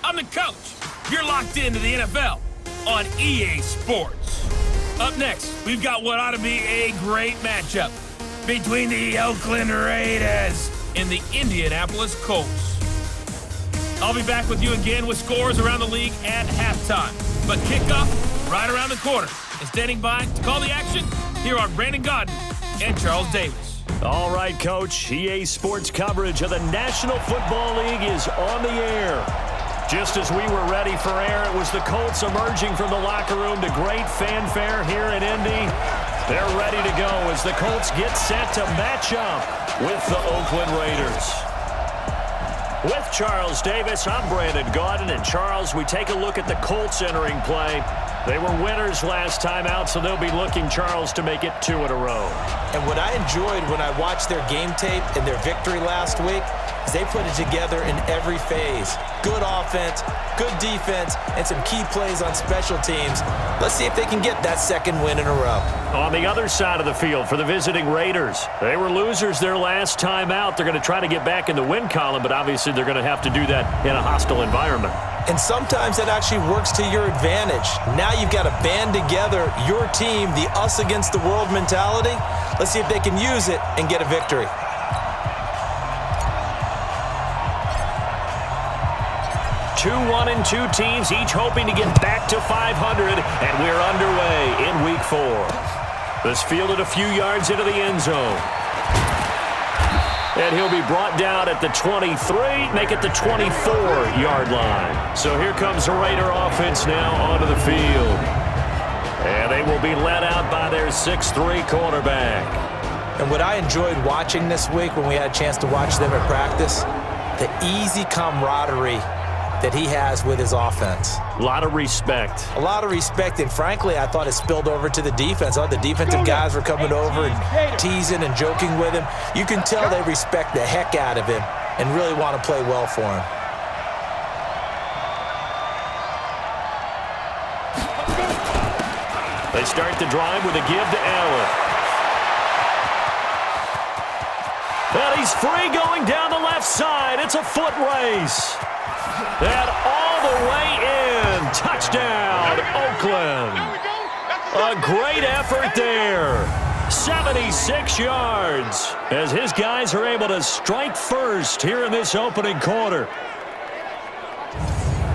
I'm the coach. You're locked into the NFL on EA Sports. Up next, we've got what ought to be a great matchup between the Oakland Raiders and the Indianapolis Colts. I'll be back with you again with scores around the league at halftime. But kickoff right around the corner. And standing by to call the action, here are Brandon Godden and Charles Davis. All right, Coach. EA Sports coverage of the National Football League is on the air. Just as we were ready for air, it was the Colts emerging from the locker room to great fanfare here in Indy. They're ready to go as the Colts get set to match up with the Oakland Raiders. With Charles Davis, I'm Brandon Godden. And Charles, we take a look at the Colts entering play. They were winners last time out, so they'll be looking, Charles, to make it 2 in a row. And what I enjoyed when I watched their game tape and their victory last week is they put it together in every phase. Good offense, good defense, and some key plays on special teams. Let's see if they can get that second win in a row. On the other side of the field for the visiting Raiders, they were losers their last time out. They're going to try to get back in the win column, but obviously they're going to have to do that in a hostile environment. And sometimes that actually works to your advantage. Now you've got to band together your team, the us against the world mentality. Let's see if they can use it and get a victory. Two 1-2 teams, each hoping to get back to 500, and we're underway in Week 4. This fielded a few yards into the end zone. And he'll be brought down at the 23, make it the 24-yard line. So here comes the Raider offense now onto the field. And they will be led out by their 6'3 quarterback. And what I enjoyed watching this week when we had a chance to watch them at practice, the easy camaraderie that he has with his offense. A lot of respect. A lot of respect, and frankly, I thought it spilled over to the defense. The defensive guys were coming over and teasing and joking with him. You can tell they respect the heck out of him and really want to play well for him. They start the drive with a give to Allen. And he's free going down the left side. It's a foot race. And all the way in. Touchdown, Oakland. A great effort there. 76 yards as his guys are able to strike first here in this opening quarter.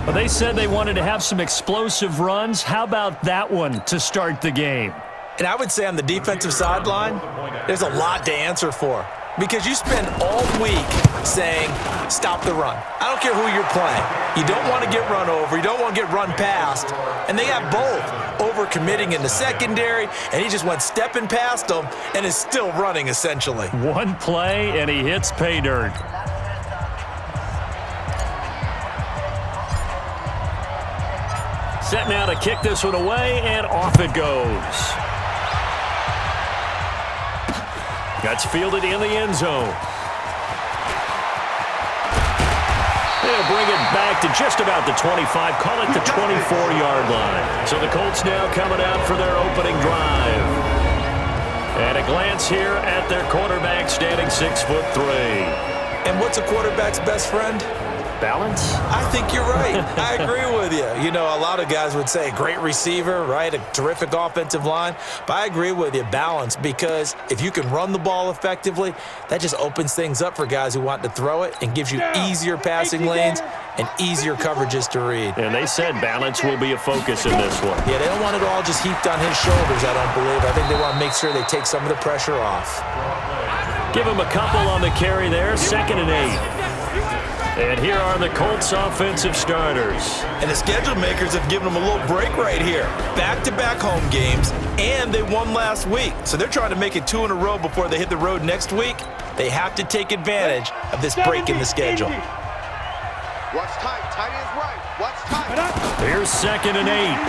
Well, they said they wanted to have some explosive runs. How about that one to start the game? And I would say on the defensive sideline, there's a lot to answer for. Because you spend all week saying, stop the run. I don't care who you're playing. You don't want to get run over. You don't want to get run past. And they have both. Over-committing in the secondary, and he just went stepping past them and is still running, essentially. One play, and he hits pay dirt. Set now to kick this one away, and off it goes. That's fielded in the end zone. They'll bring it back to just about the 25, call it the 24-yard line. So the Colts now coming out for their opening drive. And a glance here at their quarterback standing 6'3". And what's a quarterback's best friend? Balance? I think you're right. I agree with you. You know, a lot of guys would say great receiver, right? A terrific offensive line. But I agree with you, balance, because if you can run the ball effectively, that just opens things up for guys who want to throw it and gives you easier passing lanes and easier coverages to read. And they said balance will be a focus in this one. Yeah, they don't want it all just heaped on his shoulders, I don't believe. I think they want to make sure they take some of the pressure off. Give him a couple on the carry there, 2nd and 8. And here are the Colts offensive starters. And the schedule makers have given them a little break right here. Back-to-back home games, and they won last week. So they're trying to make it 2 in a row before they hit the road next week. They have to take advantage of this break in the schedule. What's tight? Tight is right. What's tight? Here's 2nd and 8.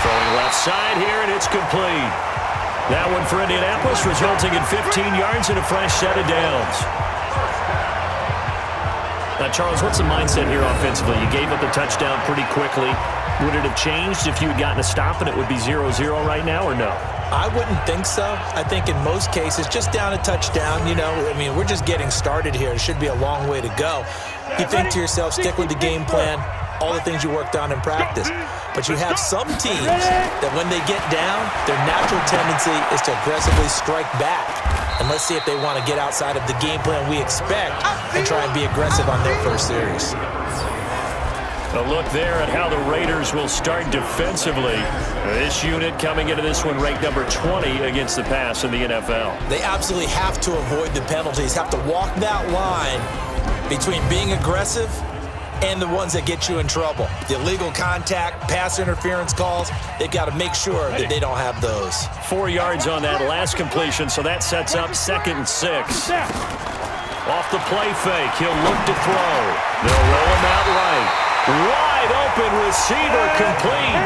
Throwing left side here, and it's complete. That one for Indianapolis, resulting in 15 yards and a fresh set of downs. Now, Charles, what's the mindset here offensively? You gave up the touchdown pretty quickly. Would it have changed if you had gotten a stop and it would be 0-0 right now, or no? I wouldn't think so. I think in most cases, just down a touchdown, you know, I mean, we're just getting started here. It should be a long way to go. You think to yourself, stick with the game plan, all the things you worked on in practice. But you have some teams that when they get down, their natural tendency is to aggressively strike back. And let's see if they want to get outside of the game plan we expect and try and be aggressive on their first series. A look there at how the Raiders will start defensively. This unit coming into this one ranked number 20 against the pass in the NFL. They absolutely have to avoid the penalties, have to walk that line between being aggressive and the ones that get you in trouble. The illegal contact, pass interference calls, they've got to make sure that they don't have those. 4 yards on that last completion, so that sets up 2nd and 6. Off the play fake, he'll look to throw. They'll roll him out right. Wide open receiver complete.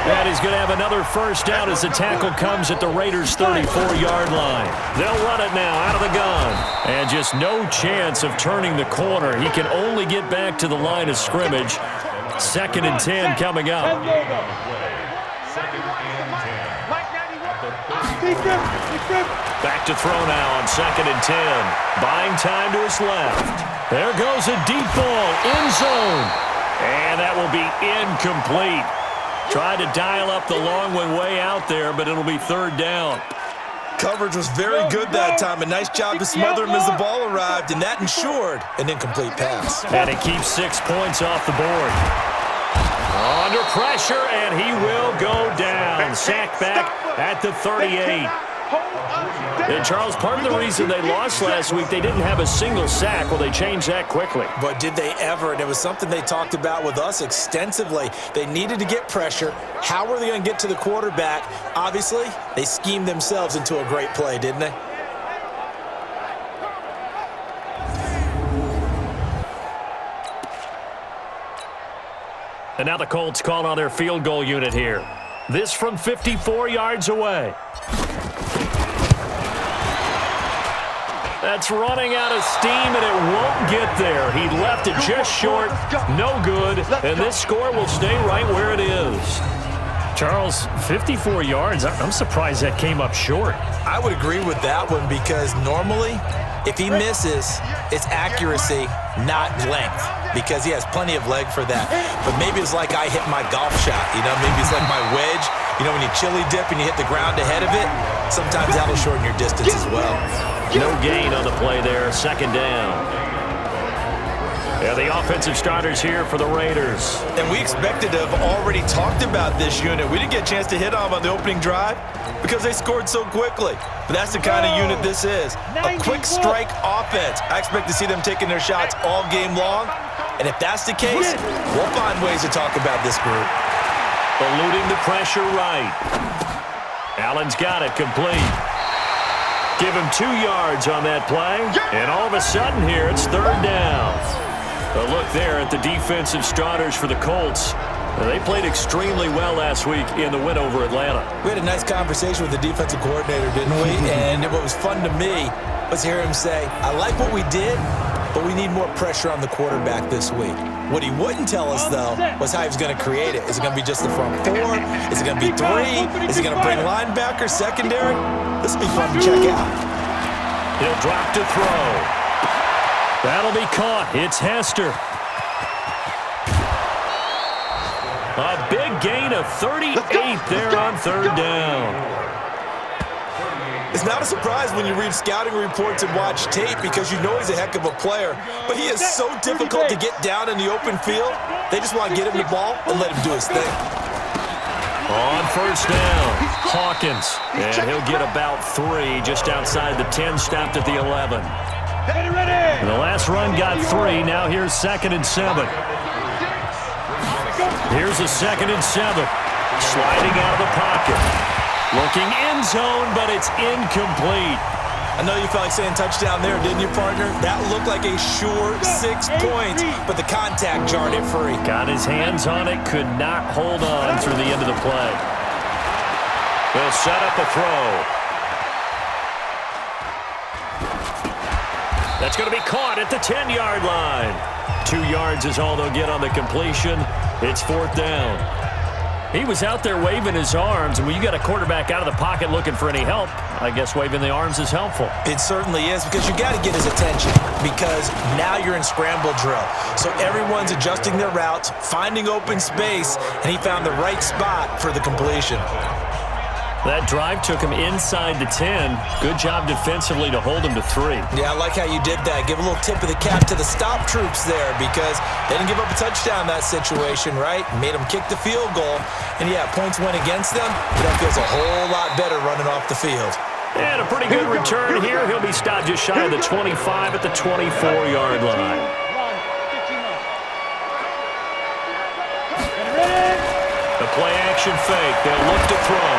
And he's going to have another first down as the tackle comes at the Raiders' 34-yard line. They'll run it now out of the gun. And just no chance of turning the corner. He can only get back to the line of scrimmage. 2nd and 10 coming up. Back to throw now on 2nd and 10. Buying time to his left. There goes a deep ball, end zone. And that will be incomplete. Tried to dial up the long one way out there, but it'll be 3rd down. Coverage was very good that time. A nice job to smother him as the ball arrived, and that ensured an incomplete pass. And it keeps 6 points off the board. Under pressure, and he will go down. Sacked back at the 38. And Charles, part of the reason they lost last week, they didn't have a single sack. Well, they changed that quickly. But did they ever? And it was something they talked about with us extensively. They needed to get pressure. How were they going to get to the quarterback? Obviously, they schemed themselves into a great play, didn't they? And now the Colts call on their field goal unit here. This from 54 yards away. That's running out of steam, and it won't get there. He left it just short, no good, and this score will stay right where it is. Charles, 54 yards, I'm surprised that came up short. I would agree with that one because normally, if he misses, it's accuracy, not length, because he has plenty of leg for that. But maybe it's like I hit my golf shot, maybe it's like my wedge. When you chili dip and you hit the ground ahead of it, sometimes that'll shorten your distance as well. No gain on the play there, 2nd down. Yeah, the offensive starters here for the Raiders. And we expected to have already talked about this unit. We didn't get a chance to hit on the opening drive because they scored so quickly. But that's the kind of unit this is. A quick strike offense. I expect to see them taking their shots all game long. And if that's the case, we'll find ways to talk about this group. Eluding the pressure right. Allen's got it complete. Give him 2 yards on that play. And all of a sudden here, it's 3rd down. A look there at the defensive starters for the Colts. They played extremely well last week in the win over Atlanta. We had a nice conversation with the defensive coordinator, didn't we? And what was fun to me was hear him say, I like what we did, but we need more pressure on the quarterback this week. What he wouldn't tell us, though, was how he was going to create it. Is it going to be just the front 4? Is it going to be 3? Is he going to bring linebacker, secondary? This will be fun to check out. He'll drop to throw. That'll be caught. It's Hester. A big gain of 38 there on 3rd down. It's not a surprise when you read scouting reports and watch tape because you know he's a heck of a player, but he is so difficult to get down in the open field. They just want to get him the ball and let him do his thing. On 1st down, Hawkins, and he'll get about 3 just outside the 10, stopped at the 11. And the last run got 3, now here's 2nd and 7. Here's a 2nd and 7, sliding out of the pocket. Looking end zone, but it's incomplete. I know you felt like saying touchdown there, didn't you, partner? That looked like a sure 6 points, but the contact jarred it free. Got his hands on it, could not hold on through the end of the play. They'll set up a throw. That's going to be caught at the 10-yard line. 2 yards is all they'll get on the completion. It's 4th down. He was out there waving his arms, and when you got a quarterback out of the pocket looking for any help, I guess waving the arms is helpful. It certainly is, because you got to get his attention, because now you're in scramble drill. So everyone's adjusting their routes, finding open space, and he found the right spot for the completion. That drive took him inside the 10. Good job defensively to hold him to 3. Yeah, I like how you did that. Give a little tip of the cap to the stop troops there, because they didn't give up a touchdown in that situation, right? Made them kick the field goal. And, yeah, points went against them, but that feels a whole lot better running off the field. And a pretty good return here. He'll be stopped just shy of the 25 at the 24-yard line. The play-action fake. They'll look to throw.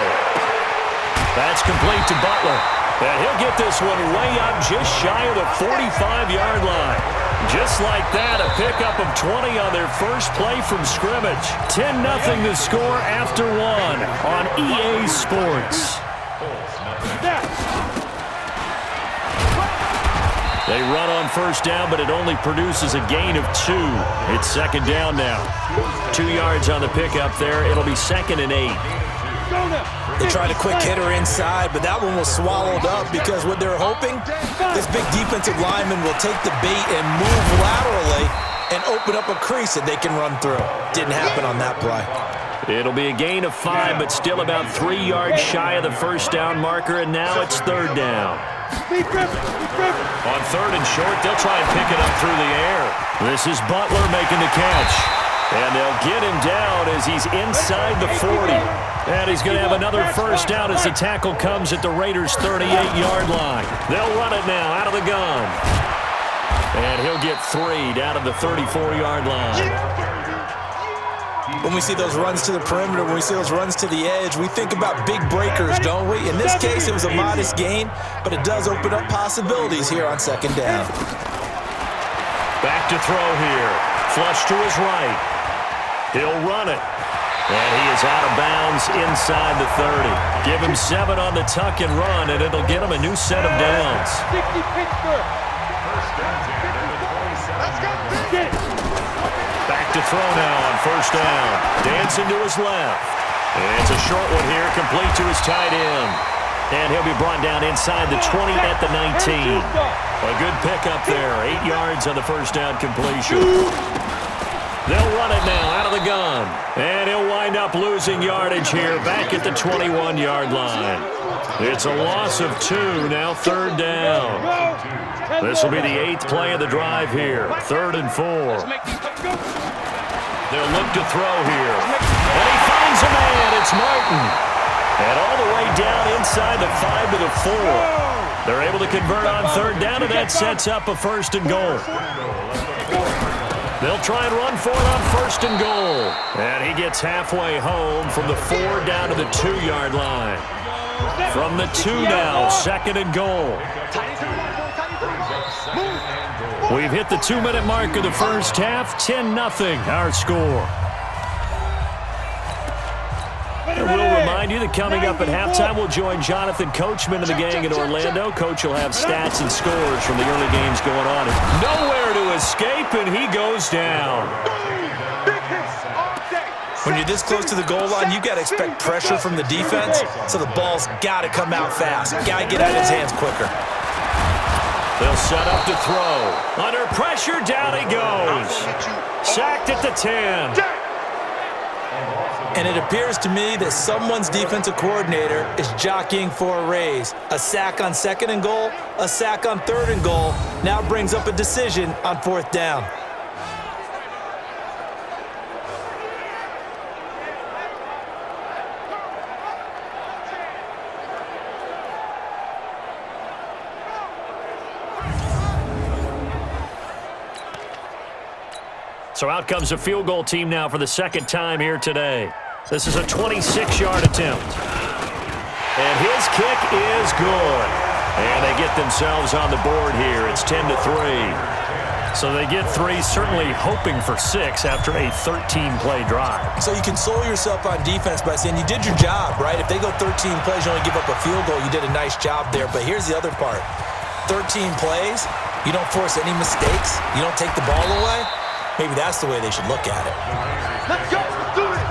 That's complete to Butler. And he'll get this one way up just shy of the 45-yard line. Just like that, a pickup of 20 on their first play from scrimmage. 10-0 the score after 1 on EA Sports. They run on first down, but it only produces a gain of 2. It's second down now. 2 yards on the pickup there. It'll be 2nd and 8. They tried a quick hitter inside, but that one was swallowed up, because what they're hoping, this big defensive lineman will take the bait and move laterally and open up a crease that they can run through. Didn't happen on that play. It'll be a gain of 5, but still about 3 yards shy of the first down marker, and now it's third down. On third and short, they'll try and pick it up through the air. This is Butler making the catch. And they'll get him down as he's inside the 40. And he's going to have another first down as the tackle comes at the Raiders' 38-yard line. They'll run it now out of the gun. And he'll get 3 down at the 34-yard line. When we see those runs to the perimeter, when we see those runs to the edge, we think about big breakers, don't we? In this case, it was a modest gain, but it does open up possibilities here on second down. Back to throw here. Flush to his right. He'll run it. And he is out of bounds inside the 30. Give him 7 on the tuck and run, and it'll get him a new set of downs. Back to throw now on first down. Dancing to his left. And it's a short one here, complete to his tight end. And he'll be brought down inside the 20 at the 19. A good pickup there. 8 yards on the first down completion. They'll run it now out of the gun. And he'll wind up losing yardage here back at the 21-yard line. It's a loss of 2, now third down. This will be the 8th play of the drive here. 3rd and 4. They'll look to throw here. And he finds a man. It's Martin. And all the way down inside the 5 to the 4. They're able to convert on third down, and that sets up a 1st and goal. They'll try and run for it on 1st and goal. And he gets halfway home from the 4 down to the 2-yard line. From the 2 now, 2nd and goal. We've hit the 2-minute mark of the first half. 10-0 our score. And we'll remind you that coming up at halftime, we'll join Jonathan Coachman and the gang in Orlando. Coach will have stats and scores from the early games going on. Nowhere to escape, and he goes down. When you're this close to the goal line, you got to expect pressure from the defense, so the ball's got to come out fast. Got to get out of his hands quicker. They'll set up to throw. Under pressure, down he goes. Sacked at the 10. And it appears to me that someone's defensive coordinator is jockeying for a raise. A sack on 2nd and goal, a sack on 3rd and goal, now brings up a decision on 4th down. So out comes a field goal team now for the 2nd time here today. This is a 26-yard attempt. And his kick is good. And they get themselves on the board here. It's 10-3. So they get 3, certainly hoping for 6 after a 13-play drive. So you console yourself on defense by saying you did your job, right? If they go 13 plays, you only give up a field goal, you did a nice job there. But here's the other part. 13 plays, you don't force any mistakes, you don't take the ball away. Maybe that's the way they should look at it. Let's go. Let's do it.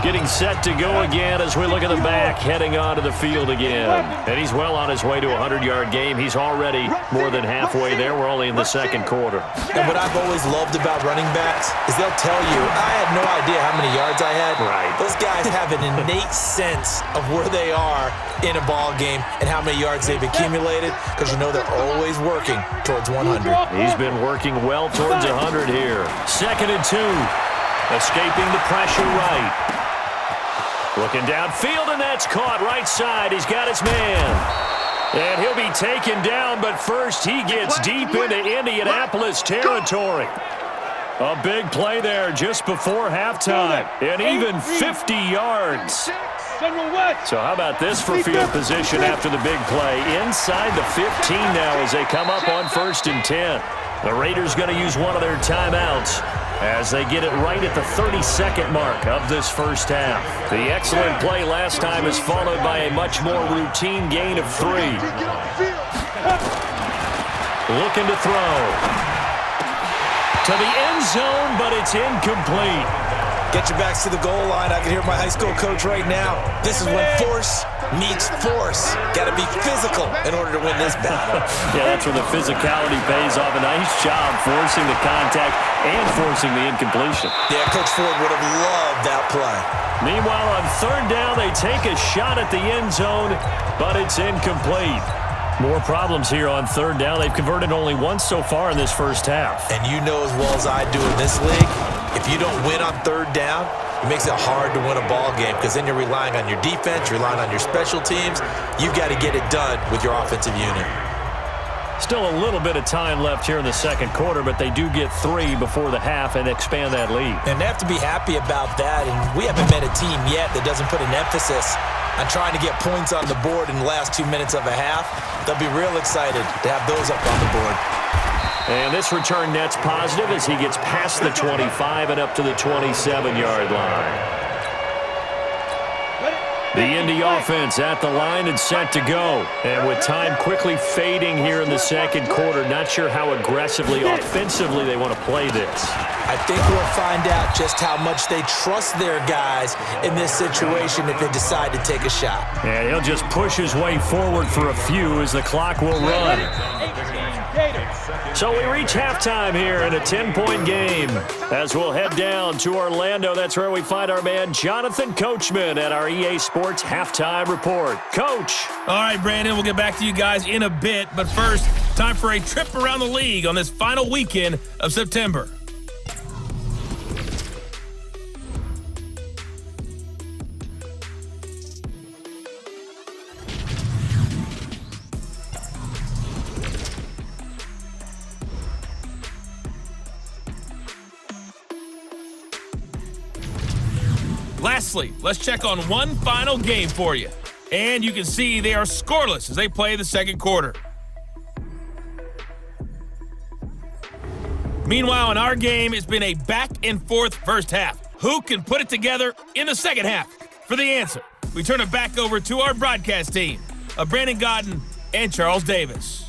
Getting set to go again as we look at the back, heading onto the field again. And he's well on his way to a 100-yard game. He's already more than halfway there. We're only in the second quarter. And what I've always loved about running backs is they'll tell you, I had no idea how many yards I had. Right. Those guys have an innate sense of where they are in a ball game and how many yards they've accumulated, because you know they're always working towards 100. He's been working well towards 100 here. 2nd and 2. Escaping the pressure right. Looking downfield, and that's caught right side. He's got his man. And he'll be taken down, but first he gets deep into Indianapolis territory. A big play there just before halftime, and even 50 yards. So how about this for field position after the big play? Inside the 15 now as they come up on 1st and 10. The Raiders going to use one of their timeouts as they get it right at the 32nd mark of this first half. The excellent play last time is followed by a much more routine gain of 3. Looking to throw. To the end zone, but it's incomplete. Get your backs to the goal line. I can hear my high school coach right now. This is when force meets force. Got to be physical in order to win this battle. Yeah, that's where the physicality pays off. A nice job forcing the contact and forcing the incompletion. Yeah, Coach Ford would have loved that play. Meanwhile, on 3rd down, they take a shot at the end zone, but it's incomplete. More problems here on 3rd down. They've converted only once so far in this first half. And you know as well as I do in this league, if you don't win on 3rd down, it makes it hard to win a ball game, because then you're relying on your defense, relying on your special teams. You've got to get it done with your offensive unit. Still a little bit of time left here in the second quarter, but they do get 3 before the half and expand that lead. And they have to be happy about that. And we haven't met a team yet that doesn't put an emphasis on trying to get points on the board in the last 2 minutes of a half. They'll be real excited to have those up on the board. And this return net's positive as he gets past the 25 and up to the 27-yard line. The Indy offense at the line and set to go. And with time quickly fading here in the second quarter, not sure how aggressively, offensively they want to play this. I think we'll find out just how much they trust their guys in this situation if they decide to take a shot. And he'll just push his way forward for a few as the clock will run. So we reach halftime here in a 10-point game as we'll head down to Orlando. That's where we find our man Jonathan Coachman at our EA Sports Halftime Report. Coach. All right, Brandon, we'll get back to you guys in a bit. But first, time for a trip around the league on this final weekend of September. Lastly, let's check on one final game for you. And you can see they are scoreless as they play the second quarter. Meanwhile, in our game, it's been a back-and-forth first half. Who can put it together in the second half? For the answer, we turn it back over to our broadcast team of Brandon Godden and Charles Davis.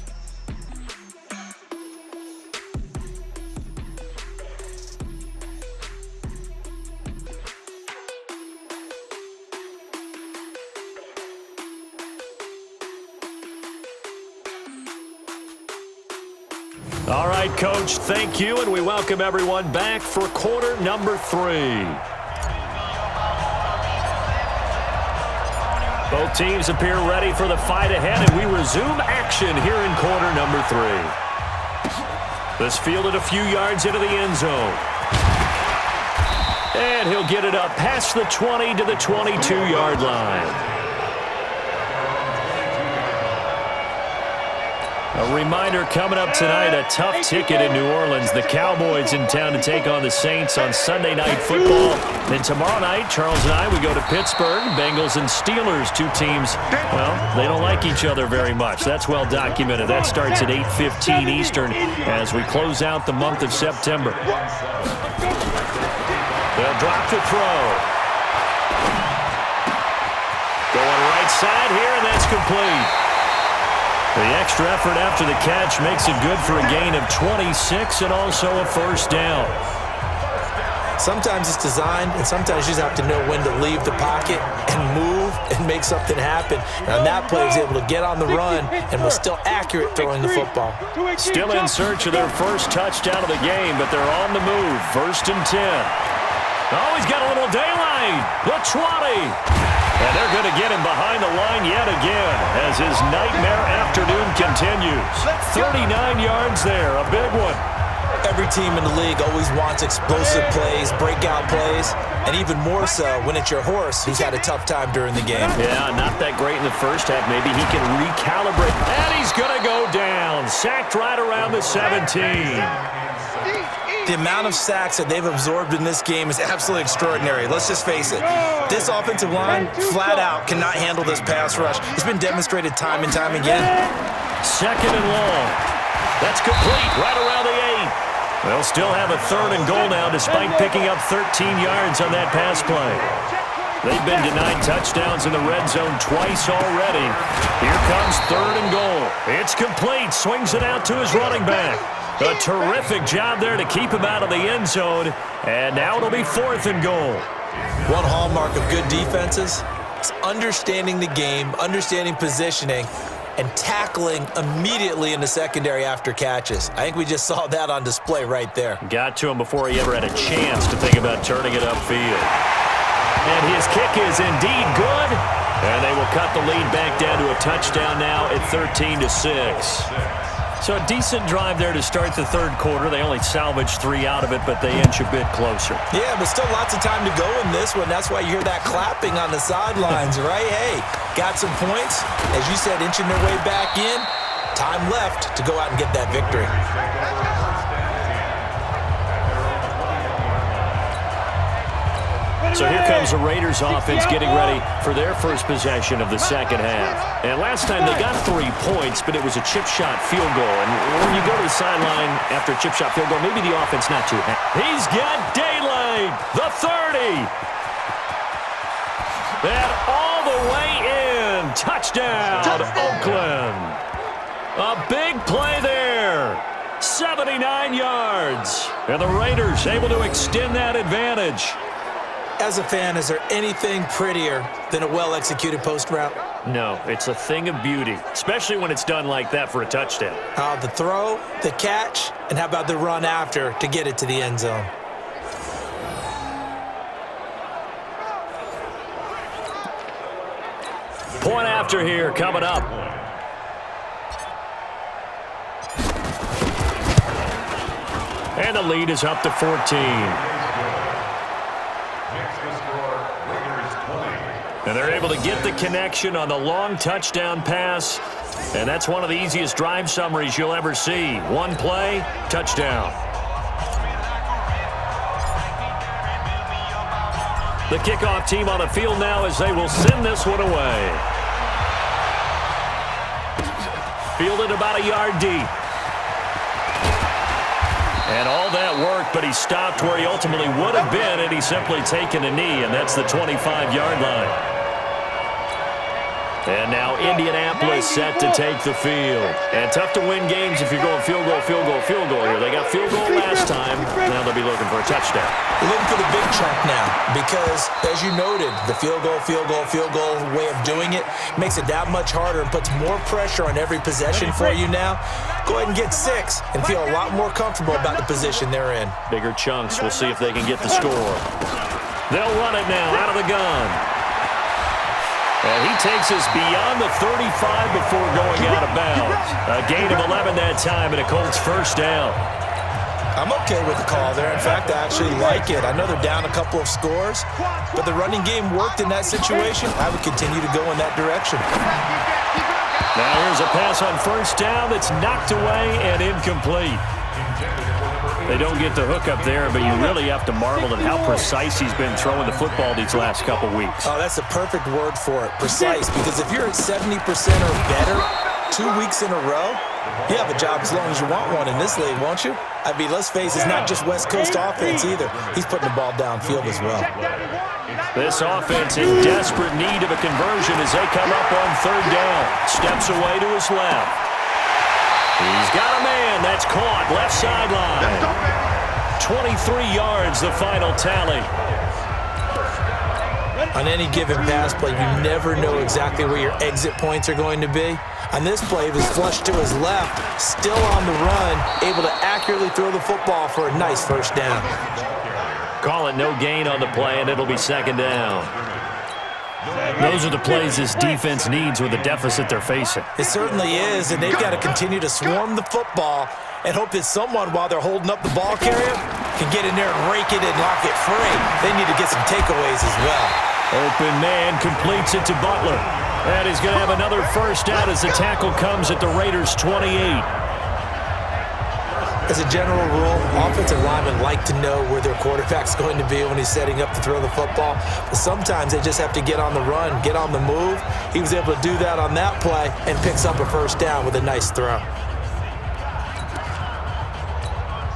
All right, Coach, thank you, and we welcome everyone back for quarter number 3. Both teams appear ready for the fight ahead, and we resume action here in quarter number 3. This fielded a few yards into the end zone. And he'll get it up past the 20 to the 22-yard line. A reminder coming up tonight, a tough ticket in New Orleans. The Cowboys in town to take on the Saints on Sunday Night Football. Then tomorrow night, Charles and I, we go to Pittsburgh. Bengals and Steelers, two teams, well, they don't like each other very much. That's well documented. That starts at 8:15 Eastern as we close out the month of September. They'll drop the throw. Going right side here, and that's complete. The extra effort after the catch makes it good for a gain of 26 and also a first down. Sometimes it's designed, and sometimes you just have to know when to leave the pocket and move and make something happen. And on that play, he was able to get on the run and was still accurate throwing the football. Still in search of their first touchdown of the game, but they're on the move. 1st and 10. Oh, he's got a little daylight. The 20. And they're going to get him behind the line yet again as his nightmare afternoon continues. 39 yards there, a big one. Every team in the league always wants explosive plays, breakout plays, and even more so when it's your horse who's had a tough time during the game. Yeah, not that great in the first half. Maybe he can recalibrate. And he's going to go down. Sacked right around the 17. The amount of sacks that they've absorbed in this game is absolutely extraordinary. Let's just face it. This offensive line, flat out, cannot handle this pass rush. It's been demonstrated time and time again. 2nd and long. That's complete right around the 8. They'll still have a 3rd and goal now despite picking up 13 yards on that pass play. They've been denied touchdowns in the red zone twice already. Here comes 3rd and goal. It's complete. Swings it out to his running back. A terrific job there to keep him out of the end zone. And now it'll be 4th and goal. One hallmark of good defenses is understanding the game, understanding positioning, and tackling immediately in the secondary after catches. I think we just saw that on display right there. Got to him before he ever had a chance to think about turning it upfield. And his kick is indeed good. And they will cut the lead back down to a touchdown now at 13-6. So a decent drive there to start the 3rd quarter. They only salvaged 3 out of it, but they inch a bit closer. Yeah, but still lots of time to go in this one. That's why you hear that clapping on the sidelines, right? Hey, got some points. As you said, inching their way back in. Time left to go out and get that victory. So here comes the Raiders offense getting ready for their first possession of the second half. And last time they got 3 points, but it was a chip shot field goal. And when you go to the sideline after a chip shot field goal, maybe the offense not too happy. He's got daylight, the 30. And all the way in. Touchdown, Oakland. A big play there. 79 yards. And the Raiders able to extend that advantage. As a fan, is there anything prettier than a well-executed post route? No, it's a thing of beauty, especially when it's done like that for a touchdown. The throw, the catch, and how about the run after to get it to the end zone? Point after here coming up. And the lead is up to 14. And they're able to get the connection on the long touchdown pass. And that's one of the easiest drive summaries you'll ever see. One play, touchdown. The kickoff team on the field now as they will send this one away. Fielded about a yard deep. And all that work, but he stopped where he ultimately would have been had he simply taken a knee, and that's the 25-yard line. And now Indianapolis set to take the field. And tough to win games if you're going field goal, field goal, field goal here. They got field goal last time. Now they'll be looking for a touchdown. They're looking for the big chunk now because, as you noted, the field goal way of doing it makes it that much harder and puts more pressure on every possession for you now. Go ahead and get 6 and feel a lot more comfortable about the position they're in. Bigger chunks. We'll see if they can get the score. They'll run it now out of the gun. And he takes us beyond the 35 before going out of bounds. A gain of 11 that time and a Colts first down. I'm okay with the call there. In fact, I actually like it. I know they're down a couple of scores, but the running game worked in that situation. I would continue to go in that direction. Now here's a pass on first down that's knocked away and incomplete. They don't get the hook up there, but you really have to marvel at how precise he's been throwing the football these last couple weeks. Oh, that's a perfect word for it, precise, because if you're at 70% or better 2 weeks in a row, you have a job as long as you want one in this league, won't you? I mean, let's face it, it's not just West Coast offense either. He's putting the ball downfield as well. This offense in desperate need of a conversion as they come up on third down. Steps away to his left. He's got a man. That's caught. Left sideline. 23 yards, the final tally. On any given pass play, you never know exactly where your exit points are going to be. On this play, it was flushed to his left, still on the run, able to accurately throw the football for a nice first down. Call it no gain on the play, and it'll be second down. Those are the plays this defense needs with the deficit they're facing. It certainly is, and they've got to continue to swarm the football and hope that someone, while they're holding up the ball carrier, can get in there and rake it and knock it free. They need to get some takeaways as well. Open man completes it to Butler. And he's going to have another first down as the tackle comes at the Raiders' 28. As a general rule, offensive linemen like to know where their quarterback's going to be when he's setting up to throw the football. But sometimes they just have to get on the run, get on the move. He was able to do that on that play and picks up a first down with a nice throw.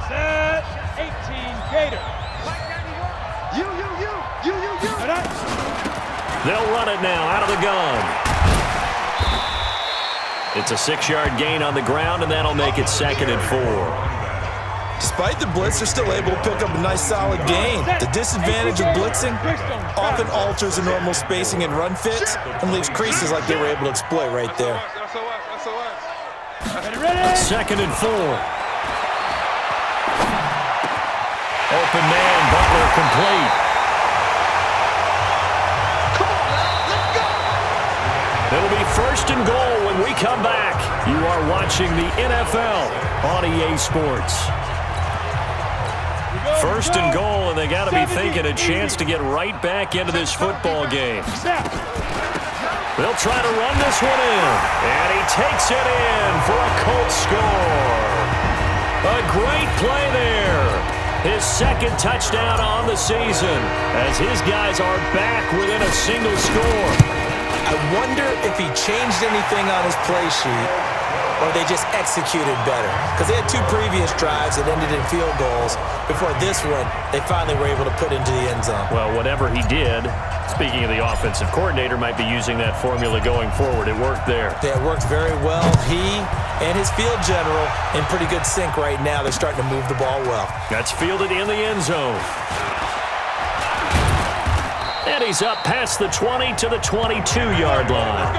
Set 18 Gator. You. They'll run it now out of the gun. It's a 6-yard gain on the ground, and that'll make it 2nd and 4. Despite the blitz, they're still able to pick up a nice solid gain. The disadvantage of blitzing often alters the normal spacing and run fits and leaves creases like they were able to exploit right there. 2nd and 4. Open man, Butler complete. It'll be 1st and goal when we come back. You are watching the NFL on EA Sports. 1st and goal, and they got to be thinking a chance to get right back into this football game. They'll try to run this one in, and he takes it in for a Colts score. A great play there. His 2nd touchdown on the season as his guys are back within a single score. I wonder if he changed anything on his play sheet or they just executed better. Because they had 2 previous drives that ended in field goals. Before this one, they finally were able to put into the end zone. Well, whatever he did, speaking of the offensive coordinator, might be using that formula going forward. It worked there. Yeah, it worked very well. He and his field general in pretty good sync right now. They're starting to move the ball well. That's fielded in the end zone. And he's up past the 20 to the 22-yard line.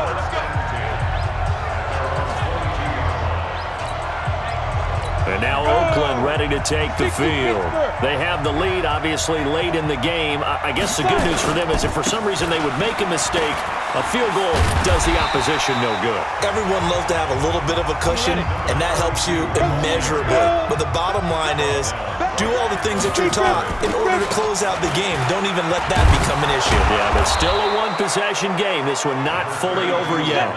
And now Oakland ready to take the field. They have the lead, obviously, late in the game. I guess the good news for them is if for some reason they would make a mistake, a field goal does the opposition no good. Everyone loves to have a little bit of a cushion, and that helps you immeasurably. But the bottom line is, do all the things that you're taught in order to close out the game. Don't even let that become an issue. Yeah, but still a one-possession game. This one not fully over yet.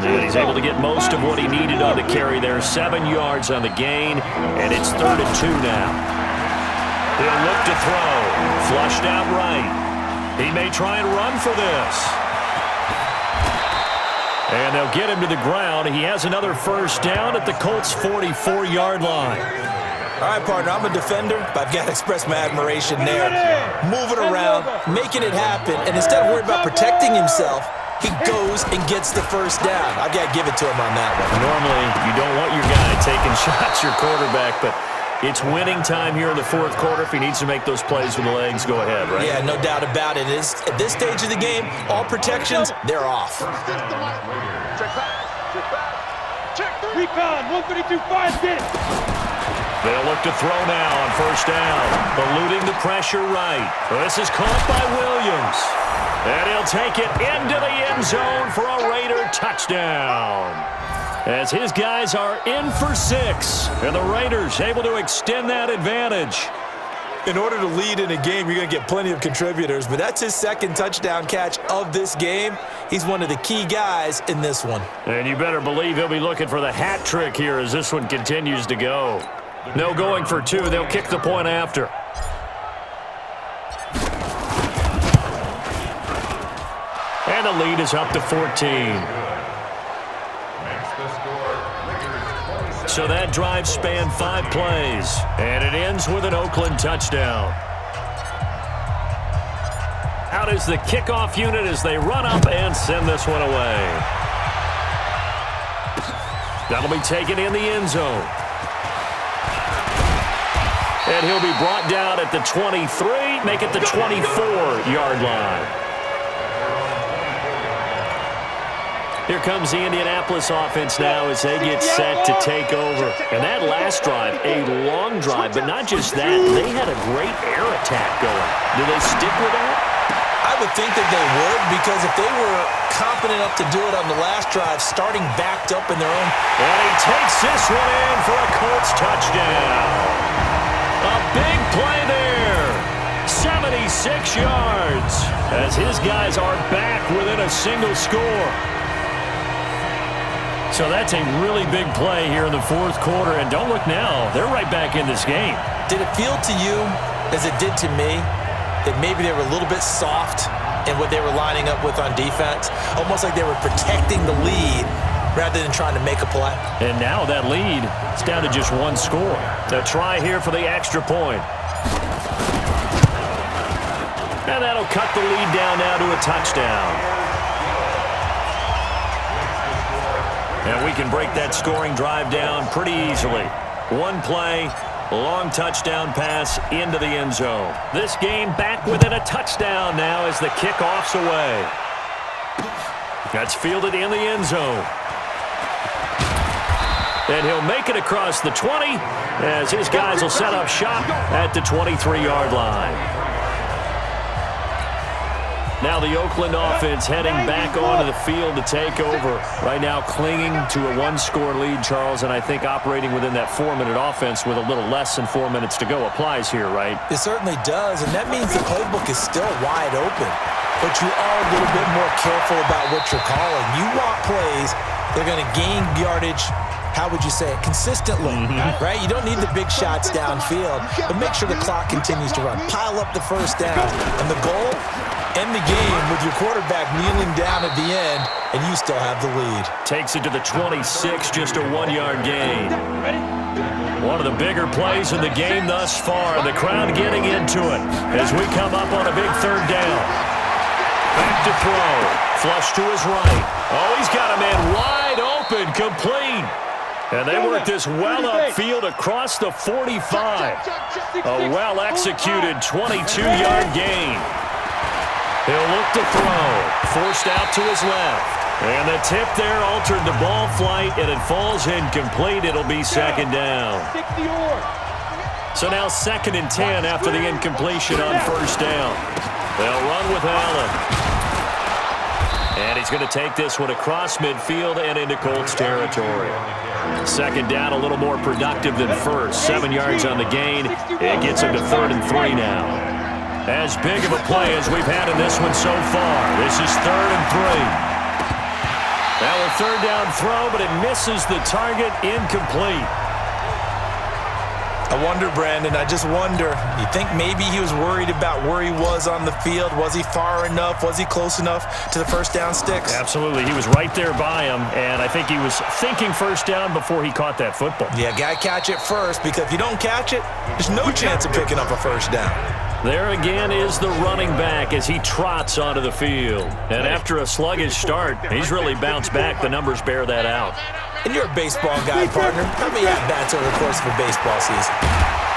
And he's able to get most of what he needed on the carry there. 7 yards on the gain, and it's 3rd and 2 now. He'll look to throw. Flushed out right. He may try and run for this. And they'll get him to the ground. He has another first down at the Colts' 44-yard line. All right, partner, I'm a defender, but I've got to express my admiration there. Moving around, making it happen, and instead of worrying about protecting himself, he goes and gets the first down. I've got to give it to him on that one. Normally, you don't want your guy taking shots, your quarterback, but it's winning time here in the 4th quarter. If he needs to make those plays with the legs, go ahead, right? Yeah, no doubt about it. At this stage of the game, all protections, they're off. Recon, 132-5, get it. They'll look to throw now on first down. Eluding the pressure right. This is caught by Williams. And he'll take it into the end zone for a Raider touchdown. As his guys are in for 6. And the Raiders able to extend that advantage. In order to lead in a game, you're going to get plenty of contributors, but that's his 2nd touchdown catch of this game. He's one of the key guys in this one. And you better believe he'll be looking for the hat trick here as this one continues to go. No going for 2. They'll kick the point after. And the lead is up to 14. So that drive spanned 5 plays, and it ends with an Oakland touchdown. Out is the kickoff unit as they run up and send this one away. That'll be taken in the end zone. And he'll be brought down at the 23, make it the 24-yard line. Here comes the Indianapolis offense now as they get set to take over. And that last drive, a long drive, but not just that. They had a great air attack going. Do they stick with that? I would think that they would, because if they were confident enough to do it on the last drive, starting backed up in their own. And he takes this one in for a Colts touchdown. A big play there. 76 yards as his guys are back within a single score. So that's a really big play here in the fourth quarter. And don't look now. They're right back in this game. Did it feel to you, as it did to me, that maybe they were a little bit soft in what they were lining up with on defense? Almost like they were protecting the lead rather than trying to make a play. And now that lead is down to just one score. The try here for the extra point. And that'll cut the lead down now to a touchdown. And we can break that scoring drive down pretty easily. One play, long touchdown pass into the end zone. This game back within a touchdown now as the kickoff's away. That's fielded in the end zone. And he'll make it across the 20 as his guys will set up shop at the 23-yard line. Now the Oakland offense heading back onto the field to take over. Right now clinging to a one-score lead, Charles, and I think operating within that 4-minute offense with a little less than 4 minutes to go applies here, right? It certainly does, and that means the playbook is still wide open. But you are a little bit more careful about what you're calling. You want plays that are going to gain yardage, how would you say it, consistently, right? You don't need the big shots downfield, but make sure the clock continues to run. Pile up the first down, and the goal, end the game with your quarterback kneeling down at the end, and you still have the lead. Takes it to the 26, just a 1-yard gain. One of the bigger plays in the game thus far. The crowd getting into it as we come up on a big third down. Back to throw. Flush to his right. Oh, he's got a man wide open, complete. And they work this well upfield across the 45. A well-executed 22-yard gain. He'll look to throw. Forced out to his left. And the tip there altered the ball flight, and it falls incomplete. It'll be second down. So now 2nd and 10 after the incompletion on first down. They'll run with Allen. And he's going to take this one across midfield and into Colts territory. Second down, a little more productive than first. 7 yards on the gain. It gets him to 3rd and 3 now. As big of a play as we've had in this one so far. This is 3rd and 3. Now a third down throw, but it misses the target, incomplete. I wonder, Brandon, I just wonder, you think maybe he was worried about where he was on the field? Was he far enough? Was he close enough to the first down sticks? Absolutely. He was right there by him, and I think he was thinking first down before he caught that football. Yeah, got to catch it first, because if you don't catch it, there's no chance of picking up a first down. There again is the running back as he trots onto the field. And after a sluggish start, he's really bounced back. The numbers bear that out. And you're a baseball guy, partner. How many at-bats over the course of a baseball season?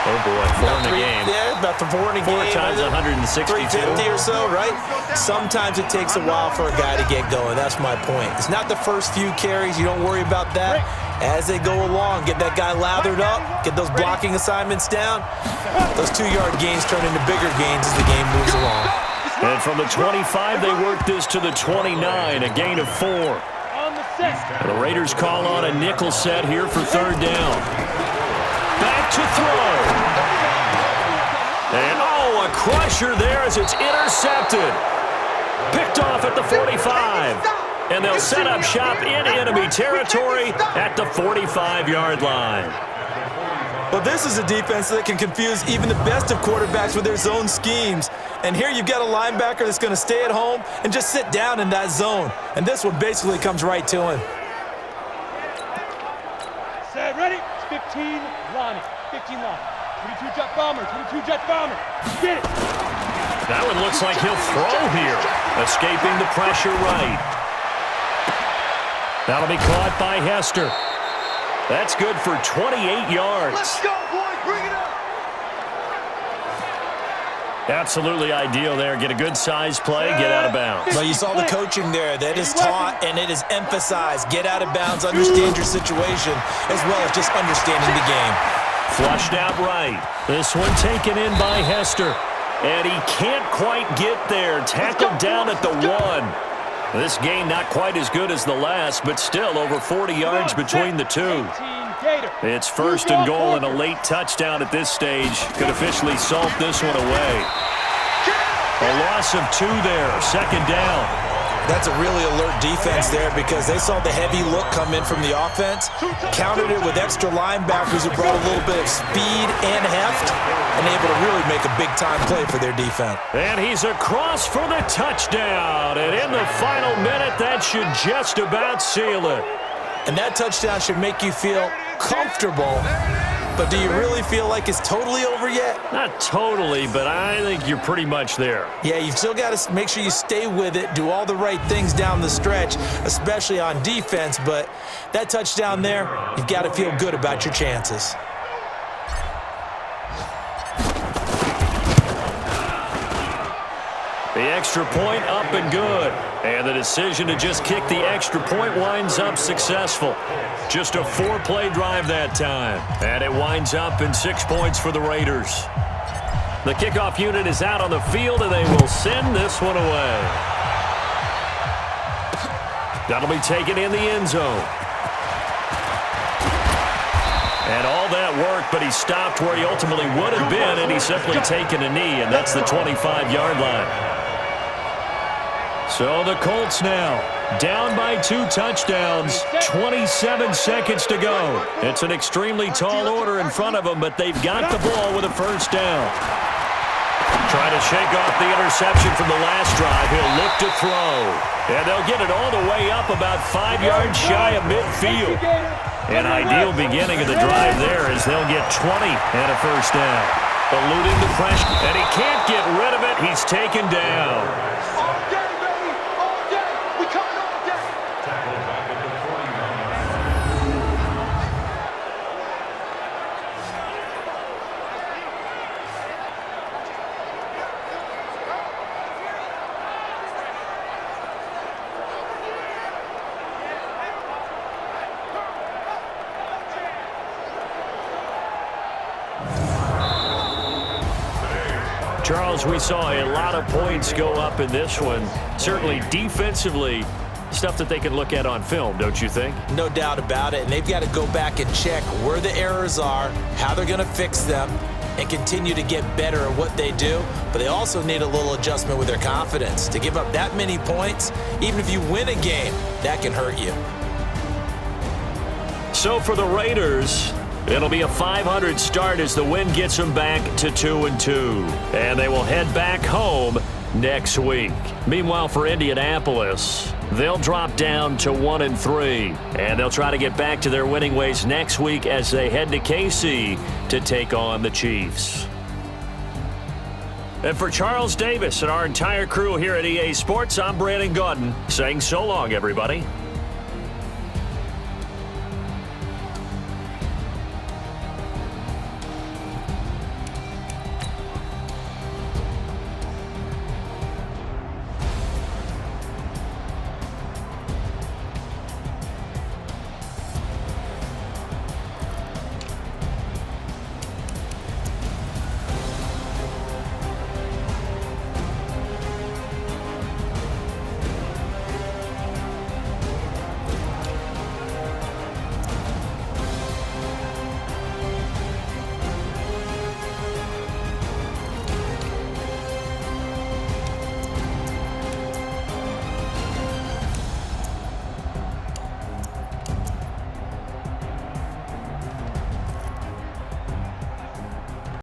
Oh, boy. 4 in the game. Yeah, about 4 in a game. 4 times 162. 350 or so, right? Sometimes it takes a while for a guy to get going. That's my point. It's not the first few carries. You don't worry about that. As they go along, get that guy lathered up, get those blocking assignments down. Those 2-yard gains turn into bigger gains as the game moves along. And from the 25, they work this to the 29, a gain of 4. The Raiders call on a nickel set here for third down. Back to throw. And, oh, a crusher there as it's intercepted. Picked off at the 45. And they'll set up shop in enemy territory at the 45-yard line. Well, this is a defense that can confuse even the best of quarterbacks with their zone schemes. And here you've got a linebacker that's going to stay at home and just sit down in that zone. And this one basically comes right to him. Set, ready? 15, Lonnie. 15 Lonnie. 22 jet bomber, 22 jet bomber. Get it. That one looks like he'll throw here. Escaping the pressure right. That'll be caught by Hester. That's good for 28 yards. Let's go, boys. Bring it up. Absolutely ideal there. Get a good size play, get out of bounds. Well, you saw the coaching there. That is taught and it is emphasized. Get out of bounds, understand your situation, as well as just understanding the game. Flushed out right. This one taken in by Hester. And he can't quite get there. Tackled down at the 1. This game not quite as good as the last, but still over 40 yards between the two. It's 1st and goal and a late touchdown at this stage. Could officially salt this one away. A loss of 2 there, 2nd down. That's a really alert defense there because they saw the heavy look come in from the offense, countered it with extra linebackers who brought a little bit of speed and heft, and able to really make a big-time play for their defense. And he's across for the touchdown. And in the final minute, that should just about seal it. And that touchdown should make you feel comfortable. But do you really feel like it's totally over yet? Not totally, but I think you're pretty much there. Yeah, you've still got to make sure you stay with it, do all the right things down the stretch, especially on defense. But that touchdown there, you've got to feel good about your chances. The extra point up and good. And the decision to just kick the extra point winds up successful. Just a 4-play drive that time. And it winds up in 6 points for the Raiders. The kickoff unit is out on the field, and they will send this one away. That'll be taken in the end zone. And all that work, but he stopped where he ultimately would have been, and he's simply taken a knee, and that's the 25-yard line. So the Colts now down by 2 touchdowns, 27 seconds to go. It's an extremely tall order in front of them, but they've got the ball with a 1st down. Trying to shake off the interception from the last drive. He'll look to throw. And they'll get it all the way up about 5 yards shy of midfield. An ideal beginning of the drive there as they'll get 20 and a 1st down. Eluding the pressure, and he can't get rid of it. He's taken down. Charles, we saw a lot of points go up in this one. Certainly defensively, stuff that they can look at on film, don't you think? No doubt about it. And they've got to go back and check where the errors are, how they're going to fix them, and continue to get better at what they do. But they also need a little adjustment with their confidence. To give up that many points, even if you win a game, that can hurt you. So for the Raiders, it'll be a 500 start as the win gets them back to 2-2. And they will head back home next week. Meanwhile, for Indianapolis, they'll drop down to 1-3. And they'll try to get back to their winning ways next week as they head to KC to take on the Chiefs. And for Charles Davis and our entire crew here at EA Sports, I'm Brandon Gaudin saying so long, everybody.